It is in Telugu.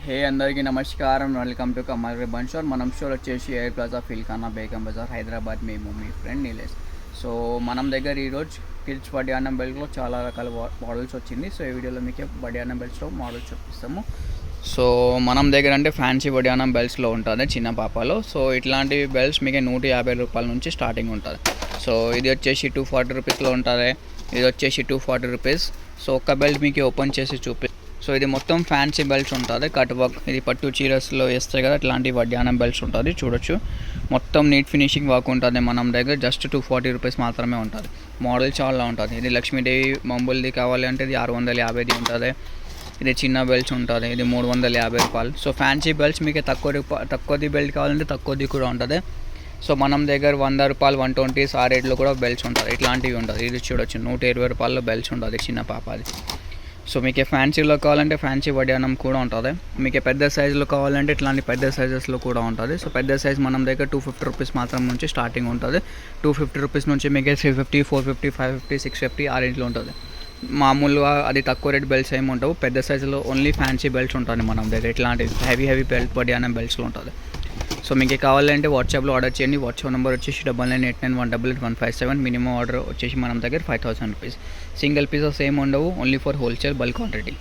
హే అందరికీ నమస్కారం, వెల్కమ్ టు కమల్ రిబన్ షోర్. మనం షోర్ వచ్చేసి ఎయిర్ ప్లాజా ఫిల్ఖానా బేగం బజార్ హైదరాబాద్. మేము మీ ఫ్రెండ్ నీలేష్. సో మనం దగ్గర ఈరోజు కిడ్స్ వడ్డానం బెల్ట్లో చాలా రకాల మోడల్స్ వచ్చింది. సో ఈ వీడియోలో మీకు వడ్డానం బెల్ట్స్లో మోడల్స్ చూపిస్తాము. సో మనం దగ్గర అంటే ఫ్యాన్సీ వడ్డానం బెల్ట్స్లో ఉంటుంది చిన్న పాపలో. సో ఇట్లాంటి బెల్ట్స్ మీకు 150 రూపాయల నుంచి స్టార్టింగ్ ఉంటుంది. సో ఇది వచ్చేసి 240 రూపీస్లో ఉంటుంది. ఇది వచ్చేసి 240 రూపీస్. సో ఒక్క బెల్ట్ మీకు ఓపెన్ చేసి సో ఇది మొత్తం ఫ్యాన్సీ బెల్ట్స్ ఉంటుంది. కట్ వర్క్, ఇది పట్టు చీరస్లో వేస్తాయి కదా, ఇట్లాంటి వడ్డానం బెల్ట్స్ ఉంటుంది. చూడొచ్చు, మొత్తం నీట్ ఫినిషింగ్ వర్క్ ఉంటుంది. మనం దగ్గర జస్ట్ 240 రూపీస్ మాత్రమే ఉంటుంది. మోడల్ చాలా ఉంటుంది. ఇది లక్ష్మీదేవి మంబుల్ది కావాలి అంటే ఇది 650ది ఉంటుంది. ఇది చిన్న బెల్ట్స్ ఉంటుంది, ఇది 350 రూపాయలు. సో ఫ్యాన్సీ బెల్ట్స్ మీకు తక్కువది బెల్ట్ కావాలంటే తక్కువది కూడా ఉంటుంది. సో మనం దగ్గర 100 రూపాయలు 120 ఆ రేట్లో కూడా బెల్ట్స్ ఉంటుంది. ఇట్లాంటివి ఉంటుంది. ఇది చూడొచ్చు, 120 రూపాయల్లో బెల్ట్స్ ఉంటుంది చిన్న పాపది. సో మీకు ఫ్యాన్సీలో కావాలంటే ఫ్యాన్సీ వడ్డానం కూడా ఉంటుంది. మీకు పెద్ద సైజులో కావాలంటే ఇట్లాంటి పెద్ద సైజెస్లో కూడా ఉంటుంది. సో పెద్ద సైజ్ మనం దగ్గర 250 రూపీస్ మాత్రం నుంచి స్టార్టింగ్ ఉంటుంది. 250 రూపీస్ నుంచి మీకు 350, 450, 550, 650 ఆ రేంజ్లో ఉంటుంది. మామూలుగా అది తక్కువ రేట్ బెల్ట్స్ ఏమి ఉండవు. పెద్ద సైజులో ఓన్లీ ఫ్యాన్సీ బెల్ట్స్ ఉంటుంది మన దగ్గర. ఇట్లాంటి హెవీ బెల్ట్ వడ్డానం బెల్ట్స్లో ఉంటుంది. సో మీకు కావాలంటే వాట్సాప్లో ఆర్డర్ చేయండి. వాట్సాప్ నెంబర్ వచ్చేసి 9989188157. మినిమం ఆర్డర్ వచ్చేసి మనం దగ్గర 5000 రూపీస్. సింగిల్ పీసెస్ ఏమి ఉండవు, only for wholesale bulk quantity.